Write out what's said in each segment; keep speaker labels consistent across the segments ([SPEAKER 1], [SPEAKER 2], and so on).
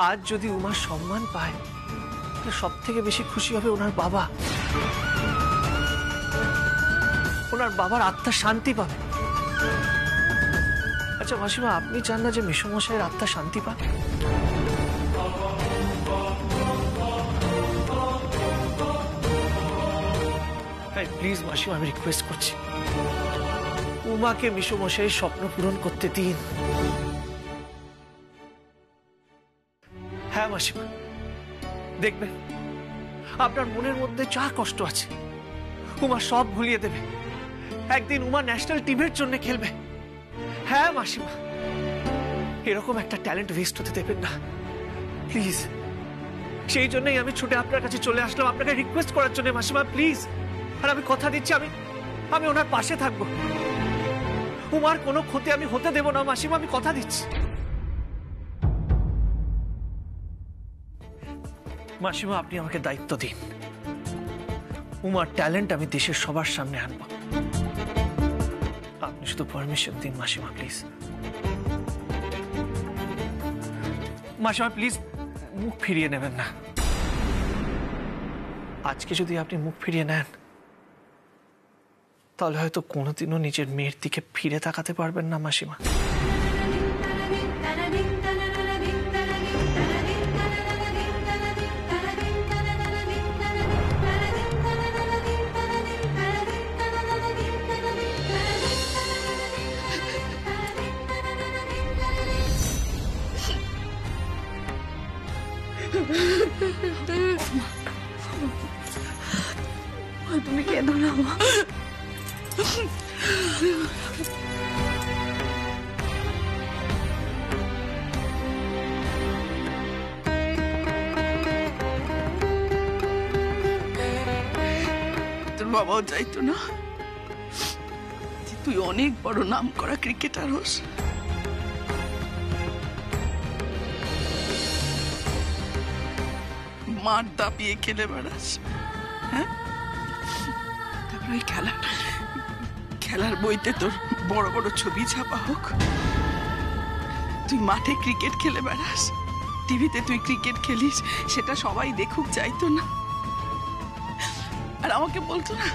[SPEAKER 1] আজ যদি উমা সম্মান পায় তাহলে সব থেকে বেশি খুশি হবে ওনার বাবা। ওনার বাবার আত্মা শান্তি পাবে। আচ্ছা মাসিমা, আপনি চান না যে মেসোমশাইয়ের আত্মা শান্তি পাক? প্লিজ মাসিমা, আমি রিকোয়েস্ট করছি, উমাকে মেসোমশাইয়ের স্বপ্ন পূরণ করতে দিন। হ্যাঁ মাসিমা, দেখবেন আপনার মনের মধ্যে যা কষ্ট আছে উমা সব ভুলিয়ে দেবে। একদিন উমা ন্যাশনাল টিমের জন্য খেলবে। হ্যাঁ মাসিমা, এরকম একটা ট্যালেন্ট ওয়েস্ট হতে দেবেন না প্লিজ। সেই জন্যই আমি ছুটে আপনার কাছে চলে আসলাম, আপনাকে রিকোয়েস্ট করার জন্য মাসিমা, প্লিজ। আর আমি কথা দিচ্ছি, আমি ওনার পাশে থাকবো। উমার কোনো ক্ষতি আমি হতে দেব না মাসিমা, আমি কথা দিচ্ছি। মাসিমা, আপনি আমাকে দায়িত্ব দিন, উমার ট্যালেন্ট আমি দেশের সবার সামনে আনবো। আপনি শুধু পারমিশন দিন মাসিমা, প্লিজ। মাসিমা প্লিজ, মুখ ফিরিয়ে নেবেন না। আজকে যদি আপনি মুখ ফিরিয়ে নেন তাহলে হয়তো কোনোদিনও নিজের মেয়ের দিকে ফিরে তাকাতে পারবেন না মাসিমা।
[SPEAKER 2] তুমি কেঁদো না মা। তোর বাবাও চাইতো না তুই অনেক বড় নাম করা ক্রিকেটার হোস। মাঠ দাপিয়ে খেলে বেড়াস, হ্যাঁ? তারপর ওই খেলার বইতে তোর বড় বড় ছবি ছাপা হোক, তুই মাঠে ক্রিকেট খেলে বেড়াস, টিভিতে তুই ক্রিকেট খেলিস, সেটা সবাই দেখুক চাইতো না? আর আমাকে বলতো না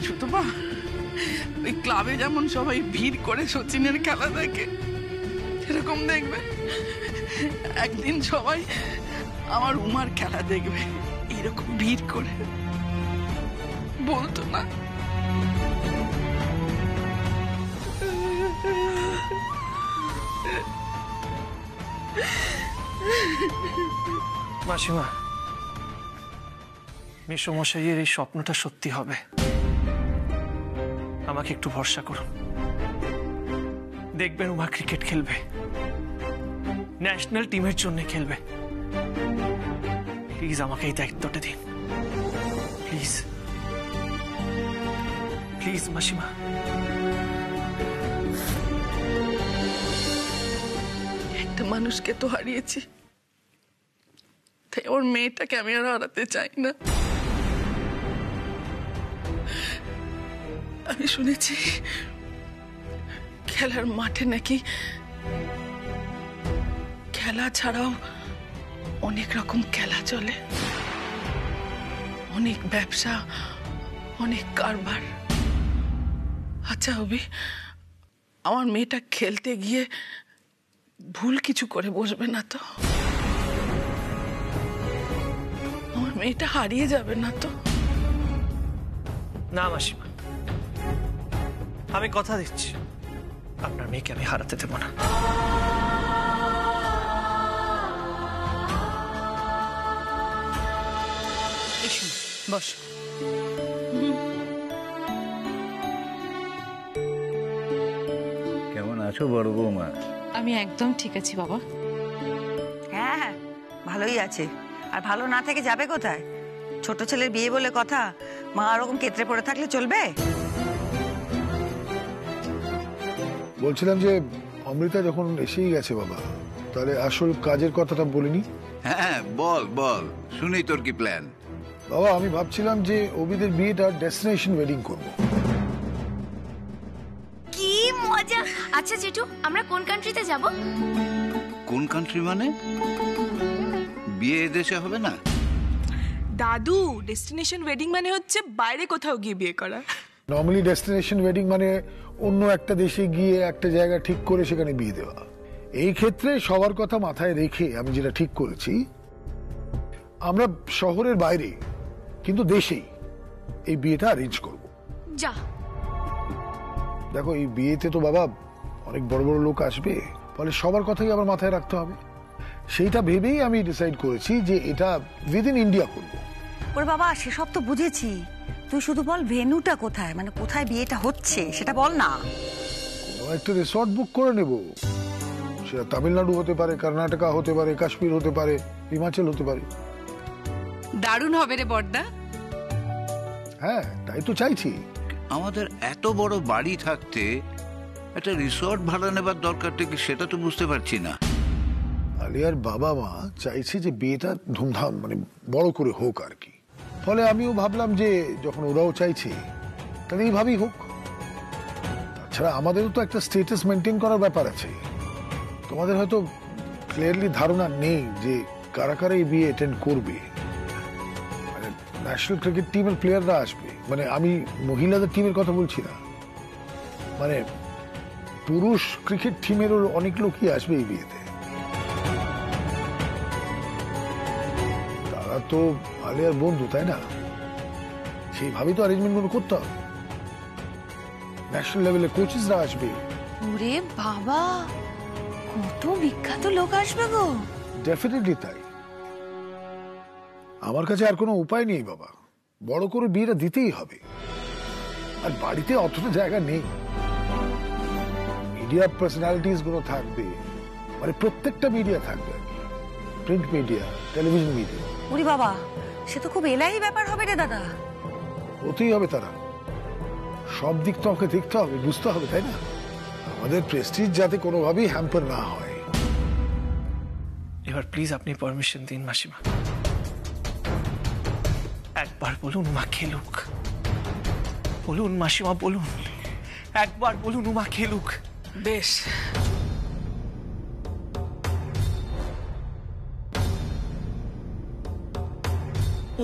[SPEAKER 2] শুধু মা, ওই ক্লাবে যেমন সবাই ভিড় করে সচিনের খেলা দেখে, সেরকম দেখবে একদিন সবাই আমার উমার খেলা দেখবে, এরকম ভিড় করে, বলতো না?
[SPEAKER 1] মাসিমা, মেসোমশাইয়ের এই স্বপ্নটা সত্যি হবে, আমাকে একটু ভরসা করুন। দেখবেন উমা ক্রিকেট খেলবে, ন্যাশনাল টিমের জন্য খেলবে। প্লিজ আমাকে এই দায়িত্বটা দিন, প্লিজ প্লিজ মাসিমা।
[SPEAKER 2] একটা মানুষকে তো হারিয়েছি, তাই ওর মেয়েটাকে আমি আর হারাতে চাই না। আমি শুনেছি খেলার মাঠে নাকি খেলা ছাড়াও অনেক রকম খেলা চলে, অনেক ব্যবসা, অনেক কারবার। আচ্ছা অভি, আমার মেয়েটা খেলতে গিয়ে ভুল কিছু করে বসবে না তো? আমার মেয়েটা হারিয়ে যাবে না তো?
[SPEAKER 1] না মাসিমা, আমি কথা দিচ্ছি আপনার মেয়েকে আমি হারাতে দেব না।
[SPEAKER 2] বস।
[SPEAKER 3] কেমন আছো বড় বৌমা?
[SPEAKER 4] আমি একদম ঠিক আছি বাবা।
[SPEAKER 5] হ্যাঁ হ্যাঁ, ভালোই আছে। আর ভালো না থেকে যাবে কোথায়? ছোট ছেলের বিয়ে বলে কথা, মা ওরকম কেতরে পড়ে থাকলে চলবে?
[SPEAKER 6] বলছিলাম যে অমৃতা যখন এসেই গেছে বাবা, তাহলে আসল কাজের কথাটা বলিনি।
[SPEAKER 3] হ্যাঁ বল বল, শুনি তোর কি প্ল্যান?
[SPEAKER 6] বাবা আমি ভাবছিলাম যে অভিদের বিয়েটা ডেস্টিনেশন ওয়েডিং করব।
[SPEAKER 7] কি মজা! আচ্ছা জেঠু, আমরা কোন কান্ট্রিতে যাব?
[SPEAKER 3] কোন কান্ট্রি মানে? বিয়ে এদেশে হবে না?
[SPEAKER 2] দাদু, ডেস্টিনেশন ওয়েডিং মানে হচ্ছে বাইরে কোথাও গিয়ে বিয়ে করা।
[SPEAKER 6] নর্মালি ডেস্টিনেশন ওয়েডিং মানে অন্য একটা দেশে গিয়ে একটা জায়গা ঠিক করে সেখানে বিয়ে দেওয়া। এই ক্ষেত্রে সবার কথা মাথায় রেখে আমি যেটা ঠিক করেছি, আমরা শহরের বাইরে কিন্তু দেশেই এই বিয়েটা অ্যারেঞ্জ করব।
[SPEAKER 7] যা,
[SPEAKER 6] দেখো এই বিয়েতে তো বাবা অনেক বড় বড় লোক আসবে, ফলে সবার কথাই আবার মাথায় রাখতে হবে। সেইটা ভেবেই আমি ডিসাইড করেছি যে এটা উইদিন ইন্ডিয়া করব।
[SPEAKER 5] ওর বাবা সেসব তো বুঝেছি, তুই শুধু বল ভেন্যুটা কোথায়, মানে কোথায় বিয়েটা হচ্ছে সেটা বল না।
[SPEAKER 6] কোনো একটা রিসর্ট বুক করে নেব, সেটা তামিলনাড়ু হতে পারে, কর্ণাটকা হতে পারে, কাশ্মীর হতে পারে, হিমাচল হতে পারে।
[SPEAKER 4] দারুণ হবে রে বড়দা।
[SPEAKER 6] হ্যাঁ তাই তো চাইছি।
[SPEAKER 3] আমাদের এত বড় বাড়ি থাকতে একটা রিসর্ট ভাড়া নেবার দরকারটা কি সেটা তো বুঝতে পারছি না।
[SPEAKER 6] আলিয়ার বাবা মা চাইছে যে বিয়েটা ধুমধাম মানে বড় করে হোক আর কি। ফলে আমিও ভাবলাম যে যখন ওরাও চাইছে তাহলে এইভাবেই হোক। তাছাড়া আমাদেরও তো একটা স্ট্যাটাস মেনটেন করার ব্যাপার আছে। তোমাদের হয়তো ক্লিয়ারলি ধারণা নেই যে কারা কারা এই বিয়ে অ্যাটেন্ড করবে। মানে ন্যাশনাল ক্রিকেট টিমের প্লেয়াররা আসবে, মানে আমি মহিলাদের টিমের কথা বলছি না, মানে পুরুষ ক্রিকেট টিমেরও অনেক লোকই আসবে এই বিয়েতে। তারা তো আলিয়ার বন্ধু, তাই না? সেইভাবেই তো অ্যারেঞ্জমেন্টগুলো করতে হবে। ন্যাশনাল লেভেলে কোচেসরা আসবে।
[SPEAKER 7] ওরে বাবা, কত বিখ্যাত লোক আসবে গো।
[SPEAKER 6] ডেফিনেটলি তাই। আমার কাছে আর কোনো উপায় নেই বাবা, বড় করে বিয়েটা দিতেই হবে। আর বাড়িতে অতটা জায়গা নেই। মিডিয়া পার্সোনালিটিস গুলো থাকবে, মানে প্রত্যেকটা মিডিয়া থাকবে আর কি, প্রিন্ট মিডিয়া, টেলিভিশন মিডিয়া।
[SPEAKER 5] ওরে বাবা, সে তো খুব এলাহি ব্যাপার হবে রে দাদা।
[SPEAKER 6] হতেই হবে, তারা সব দিক তো আমাকে দেখতে হবে, বুঝতে হবে, তাই না? আমাদের প্রেস্টিজ যাতে কোনোভাবেই হ্যাম্পার না হয়।
[SPEAKER 1] এবার প্লিজ আপনি পারমিশন দিন মাসিমা। একবার বলুন উমা খেলুক, বলুন মাসিমা, বলুন একবার বলুন উমা খেলুক।
[SPEAKER 2] বেশ,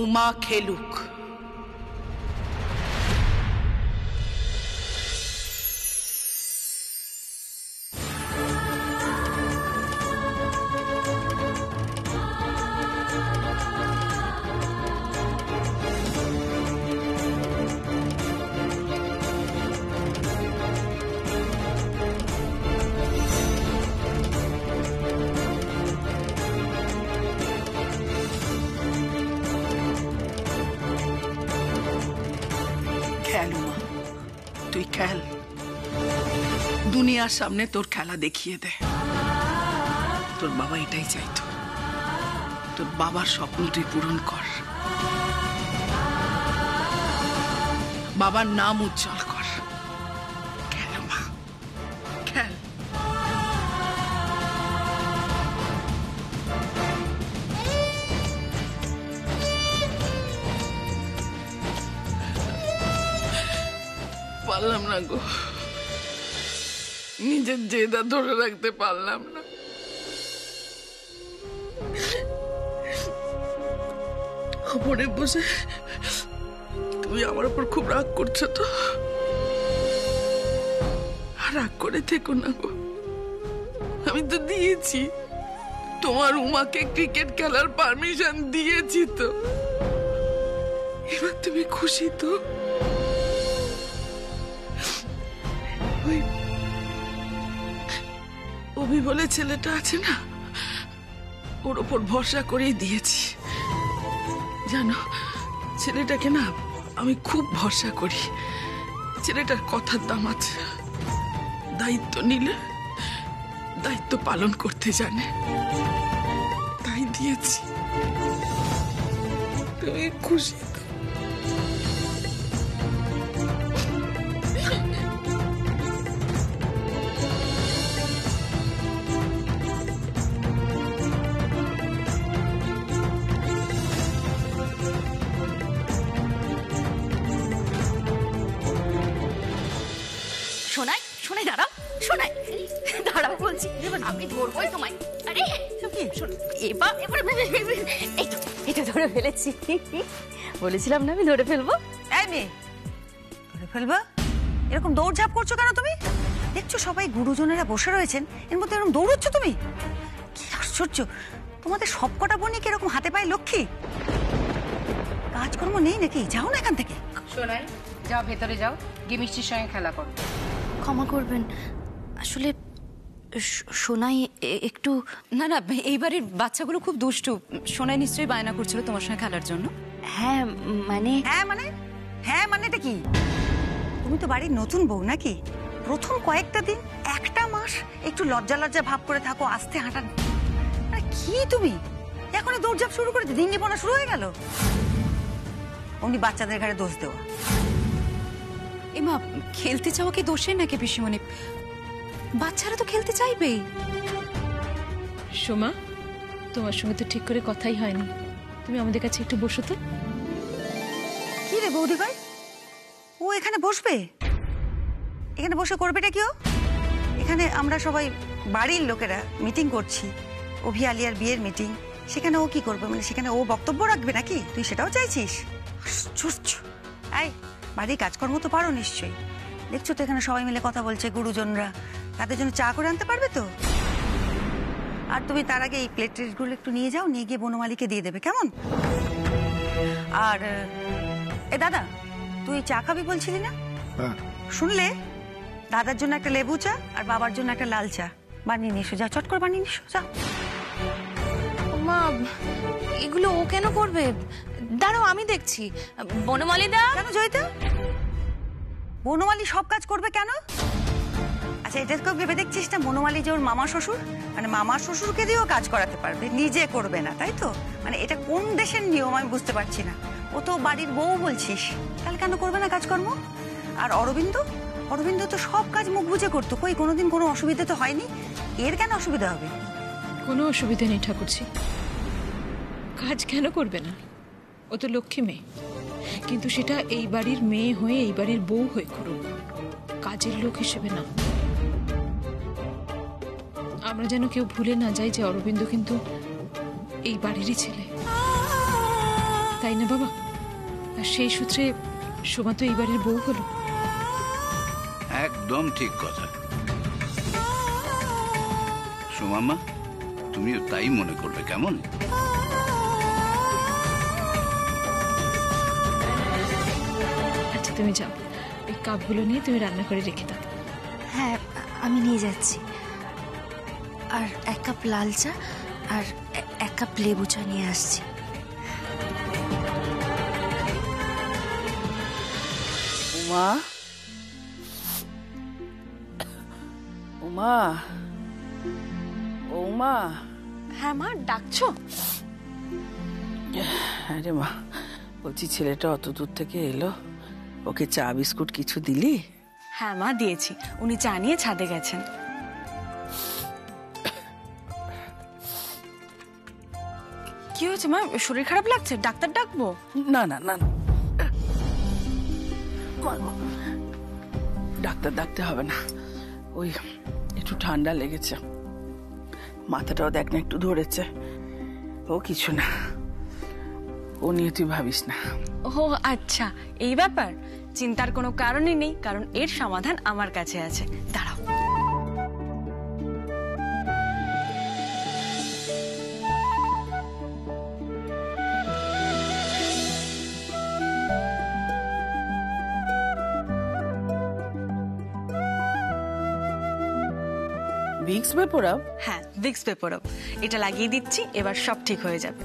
[SPEAKER 2] উমা খেলুক। খেল উমা, তুই খেল, দুনিয়ার সামনে তোর খেলা দেখিয়ে দে। তোর বাবা এটাই চাইতো, তোর বাবার স্বপ্ন তুই পূরণ কর, বাবার নাম উজ্জ্বল কর। খেল উমা, খেল। পারলাম না গো, নিজের জেদা ধরে রাখতে পারলাম না। ওপরে বসে তুমি আমার উপর খুব রাগ করছো তো? রাগ করে থেকো না গো, আমি তো দিয়েছি, তোমার উমাকে ক্রিকেট খেলার পারমিশন দিয়েছি তো। এবার তুমি খুশি তো? ওই অভি বলে ছেলেটা আছে না, ওর ওপর ভরসা করেই দিয়েছি। জানো, ছেলেটাকে না আমি খুব ভরসা করি। ছেলেটার কথার দাম আছে, দায়িত্ব নিলে দায়িত্ব পালন করতে জানে, তাই দিয়েছি। তুমি খুশি তো?
[SPEAKER 7] শোনাই শোনাই, দাঁড়াও, শোনাই দাঁড়াও বলছি, আমি ধরবোই তোমায়। আরে
[SPEAKER 5] নাকি?
[SPEAKER 7] এবার এই তো ধরে ফেলেছি। বলেছিলাম না আমি ধরে ফেলবো।
[SPEAKER 5] এই মেয়ে, ধরে ফেলবা? এরকম দৌড়ঝাঁপ করছো কেন তুমি? দেখছো সবাই গুরুজনেরা বসে রয়েছেন, এর মধ্যে এরকম দৌড়চ্ছ তুমি? কি আশ্চর্য, তোমাদের সবকটা বোনই কি এরকম হাতে পায়ে লক্ষ্মী? কাজকর্ম নেই নাকি? যাও না এখান থেকে।
[SPEAKER 4] সোনাই, যাও ভেতরে যাও, গিয়ে মিষ্টির সঙ্গে খেলা করো।
[SPEAKER 7] ক্ষমা করবেন, আসলে সোনাই একটু
[SPEAKER 8] না না, এই বাড়ির বাচ্চাগুলো খুব দুষ্টু। সোনাই নিশ্চয়ই বায়না করছিল তোমার সঙ্গে খেলার জন্য।
[SPEAKER 7] হ্যাঁ মানে
[SPEAKER 5] হ্যাঁ মানেটা কি? তুমি তো বাড়ির নতুন বউ নাকি? প্রথম কয়েকটা দিন, একটা মাস একটু লজ্জা লজ্জা ভাব করে থাকো, আস্তে হাঁটা। কি তুমি এখনই দৌড়ঝাঁপ শুরু করে দিঙ্গিপনা শুরু হয়ে গেল? উনি বাচ্চাদের ঘাড়ে দোষ দেওয়া।
[SPEAKER 8] এমা, খেলতে চাওয়া কি দোষের নাকি পিসিমণি? বাচ্চারা তো খেলতে চাইবেই।
[SPEAKER 9] সোমা, তোমার সঙ্গে তো ঠিক করে কথাই হয়নি। তুমি আমাদের কাছে একটু বসো তো।
[SPEAKER 5] কি রে বৌদি ভাই, ও এখানে বসবে? এখানে বসে করবেটা কি ও? এখানে আমরা সবাই বাড়ির লোকেরা মিটিং করছি, অভি আলিয়ার বিয়ের মিটিং। সেখানে ও কি করবে? মানে সেখানে ও বক্তব্য রাখবে নাকি? তুই সেটাও চাইছিস? আশ্চর্য। এই, বাড়ির কাজকর্ম তো পারো নিশ্চয়ই। দেখছো তো এখানে সবাই মিলে কথা বলছে, গুরুজনরা। তাদের জন্য চা করে আনতে পারবে তো? আর তুমি তার আগে এই প্লেটগুলো একটু নিয়ে যাও, নিয়ে গিয়ে বনমালীকে দিয়ে দেবে, কেমন? আর এ দাদা, তুই চা খাবি বলছিলি না? শুনলে, দাদার জন্য একটা লেবু চা আর বাবার জন্য একটা লাল চা বানিয়ে নিয়ে এসো। যা, চট করে বানিয়ে নিয়ে এসো, যাও।
[SPEAKER 7] মা, এগুলো ও কেন করবে? দাঁড়াও, আমি দেখছি। বনমালী দা।
[SPEAKER 5] কেন জয়িতা? বনমালী সব কাজ করবে কেন? আচ্ছা, এটা কেউ ভেবে দেখছিস না বনমালী যে ওর মামা শ্বশুর? মানে মামা শ্বশুরকে দিয়েও কাজ করাতে পারবে, নিজে করবে না, তাই তো? মানে এটা কোন দেশের নিয়ম আমি বুঝতে পারছি না। ও তো বাড়ির বউ বলছিস, তাহলে কেন করবে না কাজকর্ম? আর অরবিন্দ তো সব কাজ মুখ বুঝে করতো, কই কোনোদিন কোনো অসুবিধা তো হয়নি। এর কেন অসুবিধা হবে?
[SPEAKER 9] কোনো অসুবিধা নেই ঠাকুরজি, কাজ কেন করবে না? ও তো লক্ষ্মী মেয়ে, কিন্তু সেটা এই বাড়ির মেয়ে হয়ে, এই বাড়ির বউ হয়ে করুক, কাজের লোক হিসেবে না। আমরা যেন কেউ ভুলে না যাই যে অরবিন্দ কিন্তু এই বাড়িরই ছেলে, তাই না বাবা? আর সেই সূত্রে সোমা তো এই বাড়ির বউ হলো।
[SPEAKER 3] একদম ঠিক কথা সোমাম্মা, তুমিও তাই মনে করবে, কেমন?
[SPEAKER 9] আচ্ছা তুমি যাও, এই কাপগুলো নিয়ে তুমি রান্না করে রেখে দাও।
[SPEAKER 7] হ্যাঁ, আমি নিয়ে যাচ্ছি। আর এক কাপ লাল চা আর এক কাপ লেবু চা নিয়ে আসছি।
[SPEAKER 2] উমা, উমা, ও মা।
[SPEAKER 7] হ্যাঁ মা, ডাকছো?
[SPEAKER 2] আরে মা, বলছি ছেলেটা অত দূর থেকে এলো, ওকে চা বিস্কুট কিছু দিলি?
[SPEAKER 8] হ্যাঁ মা, দিয়েছি। উনি চা নিয়ে ছাদে গেছেন। কি হয়েছে মা? শরীর খারাপ লাগছে? ডাক্তার ডাকবো?
[SPEAKER 2] না না না, ডাক্তার ডাকতে হবে না, ওই একটু ঠান্ডা লেগেছে, মাথাটাও দেখ না একটু ধরেছে, ও কিছু না, ও নিয়ে তুই ভাবিস না।
[SPEAKER 8] ও আচ্ছা, এই ব্যাপার। চিন্তার কোনো কারণই নেই, কারণ এর সমাধান আমার কাছে আছে। দাঁড়াও।
[SPEAKER 2] ভিক্স ভেপোরাব?
[SPEAKER 8] হ্যাঁ, ভিক্স ভেপোরাব। এটা লাগিয়ে দিচ্ছি, এবার সব ঠিক হয়ে যাবে।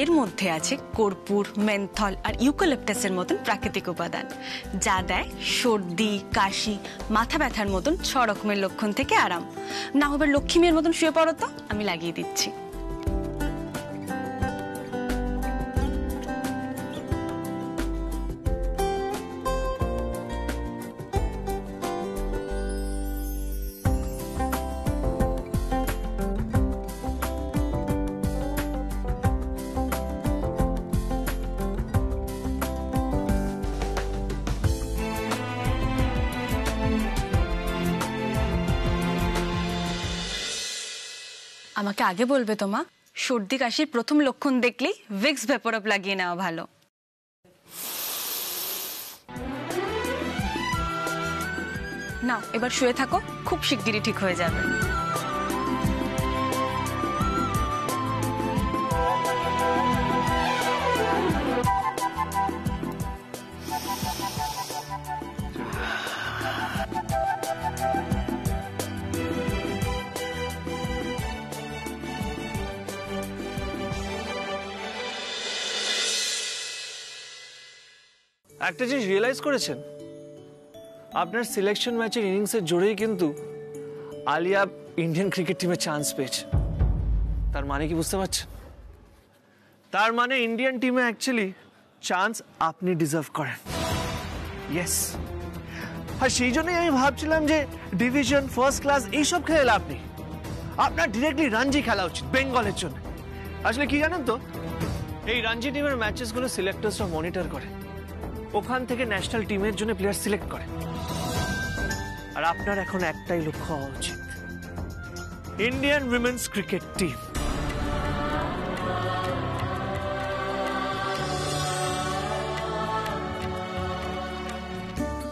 [SPEAKER 8] এর মধ্যে আছে কর্পূর, মেন্থল আর ইউক্যালিপটাসের মতন প্রাকৃতিক উপাদান, যা দেয় সর্দি, কাশি, মাথা ব্যথার মতন 6 রকমের লক্ষণ থেকে আরাম। না এবার লক্ষ্মী মেয়ের মতন শুয়ে পড়ো তো, আমি লাগিয়ে দিচ্ছি। আমাকে আগে বলবে তো মা, সর্দি কাশির প্রথম লক্ষণ দেখলেই ভিক্স ভেপোরাপ লাগিয়ে নেওয়া ভালো। না, এবার শুয়ে থাকো, খুব শিগগিরই ঠিক হয়ে যাবে।
[SPEAKER 1] একটা জিনিস রিয়েলাইজ করেছেন, আপনার সিলেকশন ম্যাচের ইনিংসের জোরেই কিন্তু আলিয়া ইন্ডিয়ান ক্রিকেট টিমে চান্স পেয়েছে। তার মানে কি বুঝতে পারছেন? তার মানে ইন্ডিয়ান টিমে অ্যাকচুয়ালি চান্স আপনি ডিজার্ভ করেন। ইয়েস, আর সেই জন্যই আমি ভাবছিলাম যে ডিভিশন, ফার্স্ট ক্লাস এইসব খেলে আপনি আপনার ডিরেক্টলি রঞ্জি খেলা উচিত বেঙ্গলের জন্য। আসলে কি জানেন তো, এই রঞ্জি টিমের ম্যাচেসগুলো সিলেক্টরসরা মনিটর করে, ওখান থেকে ন্যাশনাল টিমের জন্য প্লেয়ার সিলেক্ট করে। আর আপনার এখন একটাই লক্ষ্য হওয়া উচিত, ইন্ডিয়ান উইমেন্স ক্রিকেট টিম।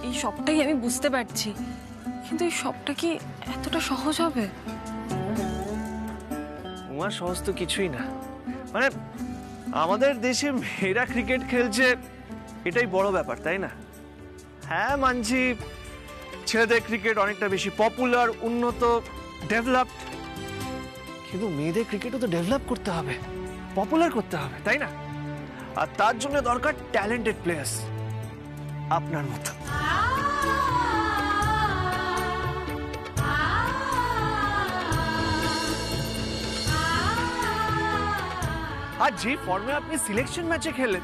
[SPEAKER 8] এই সবটাই আমি বুঝতে পারছি, কিন্তু এই সবটা কি এতটা সহজ হবে?
[SPEAKER 1] উমা, সহজ তো কিছুই না। মানে আমাদের দেশে মেয়েরা ক্রিকেট খেলছে, এটাই বড় ব্যাপার, তাই না? হ্যাঁ মানছি, ছেলেদের ক্রিকেট অনেকটা বেশি পপুলার, উন্নত, ডেভেলপড, কিন্তু মেয়েদের ক্রিকেটও তো ডেভেলপ করতে হবে, পপুলার করতে হবে, তাই না? আর তার জন্য দরকার ট্যালেন্টেড প্লেয়ার্স আপনার মতো। আর যে ফর্মে আপনি সিলেকশন ম্যাচে খেলেন,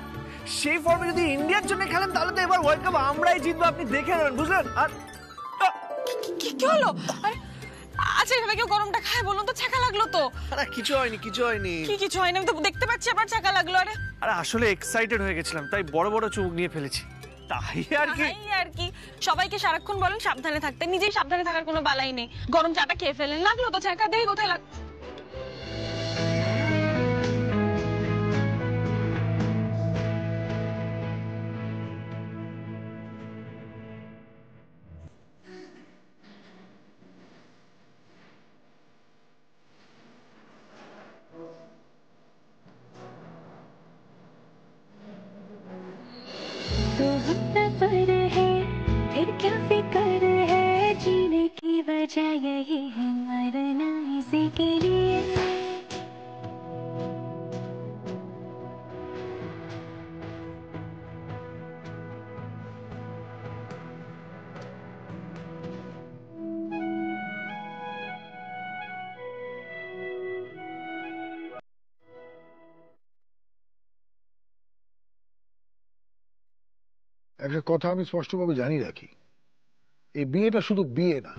[SPEAKER 1] সেই ফর্মে যদি ইন্ডিয়ার জন্য খেলেন, তাহলে তো এবার ওয়ার্ল্ড কাপ আমরাই জিতবো, আপনি দেখে নেবেন, বুঝলেন? আর
[SPEAKER 8] কি হলো? আচ্ছা, এভাবে কেউ গরমটা খায় বলুন তো? ছাকা লাগলো তো?
[SPEAKER 1] আরে কিছু হয়নি, কিছু হয়নি।
[SPEAKER 8] কিছু হয়নি? আমি তো দেখতে পাচ্ছি আপনার ছাকা লাগলো।
[SPEAKER 1] আরে আসলে এক্সাইটেড হয়ে গেছিলাম, তাই বড় বড় চোখ নিয়ে ফেলেছি, তাই আর কি।
[SPEAKER 8] সবাইকে সারাক্ষণ বলেন সাবধানে থাকতে, নিজেই সাবধানে থাকার কোনো বালাই নেই। গরম চাটা খেয়ে ফেলেন, লাগলো তো ছাকা? দেখি কোথায় লাগলো।
[SPEAKER 10] तो हम सफर है, फिर क्या फिक्र है, जीने की वजह यही है, मरना इसी के लिए।
[SPEAKER 6] একটা কথা আমি স্পষ্টভাবে জানি রাখি, এই বিয়েটা শুধু বিয়ে না,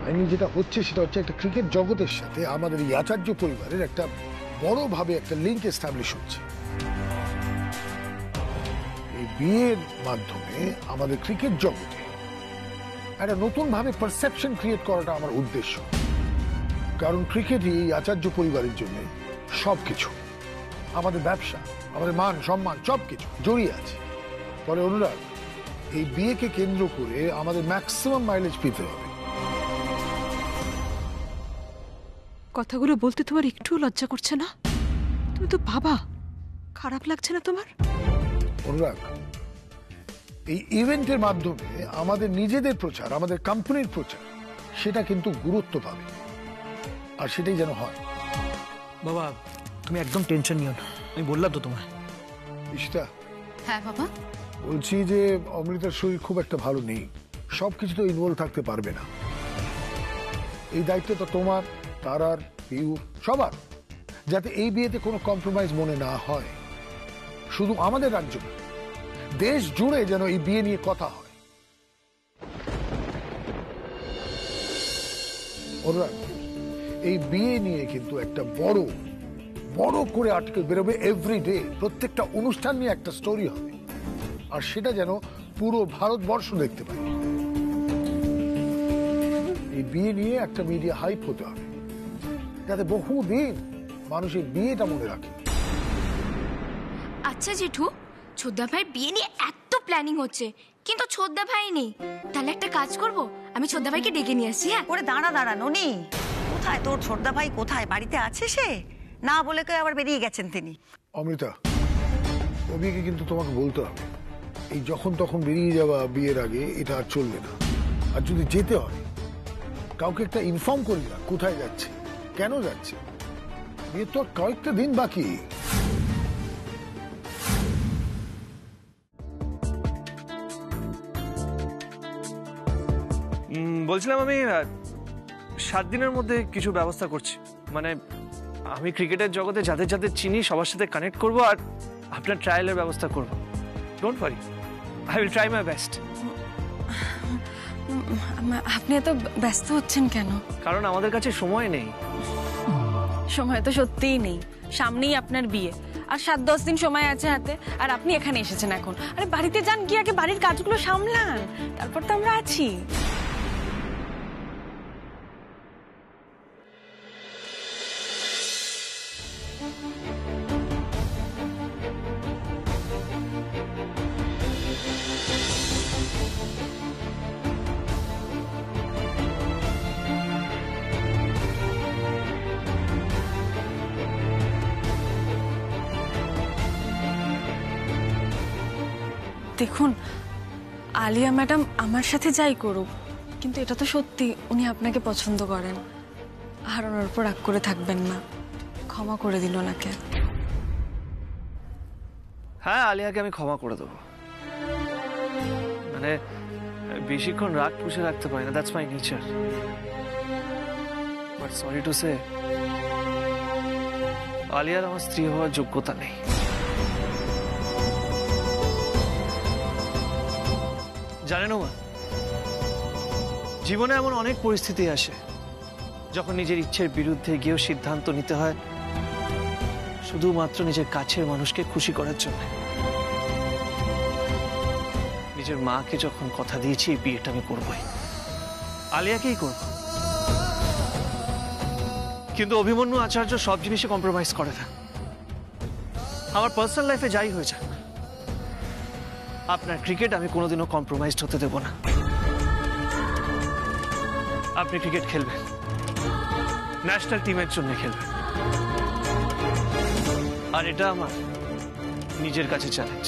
[SPEAKER 6] আইনি যেটা হচ্ছে সেটা হচ্ছে একটা ক্রিকেট জগতের সাথে আমাদের এই আচার্য পরিবারের একটা বড়ভাবে একটা লিঙ্ক এস্টাবলিশ হচ্ছে। এই বিয়ের মাধ্যমে আমাদের ক্রিকেট জগতে একটা নতুন ভাবে পারসেপশন ক্রিয়েট করাটা আমার উদ্দেশ্য। কারণ ক্রিকেটই এই আচার্য পরিবারের জন্য সবকিছু, আমাদের ব্যবসা, আমাদের মান সম্মান সবকিছু জড়িয়ে আছে। পরে অনুরাগ, এই বিয়েকে কেন্দ্র করে আমাদের ম্যাক্সিমাম মাইলেজ পেতে হবে।
[SPEAKER 9] কথাগুলো বলতে তোমার একটু লজ্জা করছে না? তুমি তো বাবা, খারাপ লাগছে না তোমার?
[SPEAKER 6] অনুরাগ, এই ইভেন্টের মাধ্যমে আমাদের নিজেদের প্রচার, আমাদের কোম্পানির প্রচার, সেটা কিন্তু গুরুত্ব পাবে, আর সেটাই যেন হয়।
[SPEAKER 1] বাবা, তুমি একদম টেনশন নিও না, আমি বললাম তো তোমায়।
[SPEAKER 6] ইশিতা।
[SPEAKER 4] হ্যাঁ বাবা।
[SPEAKER 6] বলছি যে অমৃতার শরীর খুব একটা ভালো নেই, সবকিছু তো ইনভলভ থাকতে পারবে না। এই দায়িত্ব তো তোমার, তারার, পিউ, সবার, যাতে এই বিয়েতে কোনো কম্প্রোমাইজ মনে না হয়। শুধু আমাদের রাজ্য না, দেশ জুড়ে যেন এই বিয়ে নিয়ে কথা হয়। অনুরাগ, এই বিয়ে নিয়ে কিন্তু একটা বড় বড় করে আর্টিকেল বেরোবে এভরিডে, প্রত্যেকটা অনুষ্ঠান নিয়ে একটা স্টোরি হবে, আর সেটা যেন পুরো ভারতবর্ষ দেখতে পায়। এই বিয়ে নিয়ে একটা মিডিয়া হাইপ হতে হবে, যাতে বহুদিন মানুষের বিয়েটা মনে রাখে।
[SPEAKER 7] আচ্ছা জেঠু, ছোদ্দা ভাই বিয়ে নিয়ে এত প্ল্যানিং হচ্ছে, কিন্তু ছোদ্দা ভাই নেই। তাহলে একটা কাজ করব, আমি ছোদ্দা ভাইকে ডেকে নিয়ে আসছি। হ্যাঁ,
[SPEAKER 5] ওরে দাঁড়া দাঁড়া ননি, কোথায় তোর ছোটদা ভাই? কোথায়? বাড়িতে আছে সে? না বলে কে আবার বেরিয়ে গেছেন তিনি?
[SPEAKER 6] অমৃতা, অভিকে কিন্তু তোমাকে বলতে হবে, এই যখন তখন বেরিয়ে যাওয়া বিয়ের আগে এটা আর চলবে না। আর যদি যেতে হয় কাউকে একটা ইনফর্ম করি না কোথায় যাচ্ছে, কেন যাচ্ছে। বিয়ের তো কয়েকটা দিন বাকি।
[SPEAKER 1] বলছিলাম আমি 7 দিনের মধ্যে কিছু ব্যবস্থা করছি। মানে আমি ক্রিকেটের জগতে যাদের যাদের চিনি সবার সাথে কানেক্ট করব, আর আপনার ট্রায়ালের ব্যবস্থা করব। Don't worry, I will try my best.
[SPEAKER 8] আপনি এত ব্যস্ত হচ্ছেন কেন?
[SPEAKER 1] কারণ আমাদের কাছে সময় নেই।
[SPEAKER 8] সময় তো সত্যিই নেই, সামনেই আপনার বিয়ে, আর 7-10 দিন সময় আছে হাতে, আর আপনি এখানে এসেছেন এখন। আরে বাড়িতে যান, গিয়ে আগে বাড়ির কাজগুলো সামলান, তারপর তো আমরা আছি। দেখুন, আলিয়া ম্যাডাম আমার সাথে যাই করুক, কিন্তু এটা তো সত্যি উনি আপনাকে পছন্দ করেন। আর ওনার উপর রাগ করে থাকবেন না, ক্ষমা করে দিল ওনাকে।
[SPEAKER 1] হ্যাঁ, আলিয়াকে আমি ক্ষমা করে দেবো। মানে বেশিক্ষণ রাগ পুষে রাখতে পারি না, that's my nature. But sorry to say, আলিয়ার আমার স্ত্রী হওয়ার যোগ্যতা নেই। জানেন মা, জীবনে এমন অনেক পরিস্থিতি আসে যখন নিজের ইচ্ছের বিরুদ্ধে গিয়েও সিদ্ধান্ত নিতে হয় শুধুমাত্র নিজের কাছের মানুষকে খুশি করার জন্য। নিজের মাকে যখন কথা দিয়েছি এই বিয়েটা আমি করবই, আলিয়াকেই করব। কিন্তু অভিমন্যু আচার্য সব জিনিসে কম্প্রোমাইজ করে না। আমার পার্সোনাল লাইফে যাই হয়ে যাক, আপনার ক্রিকেট আমি কোনোদিনও কম্প্রোমাইজড হতে দেব না। আপনি ক্রিকেট খেলবেন, ন্যাশনাল টিমের জন্য খেলবেন, আর এটা আমার নিজের কাছে চ্যালেঞ্জ।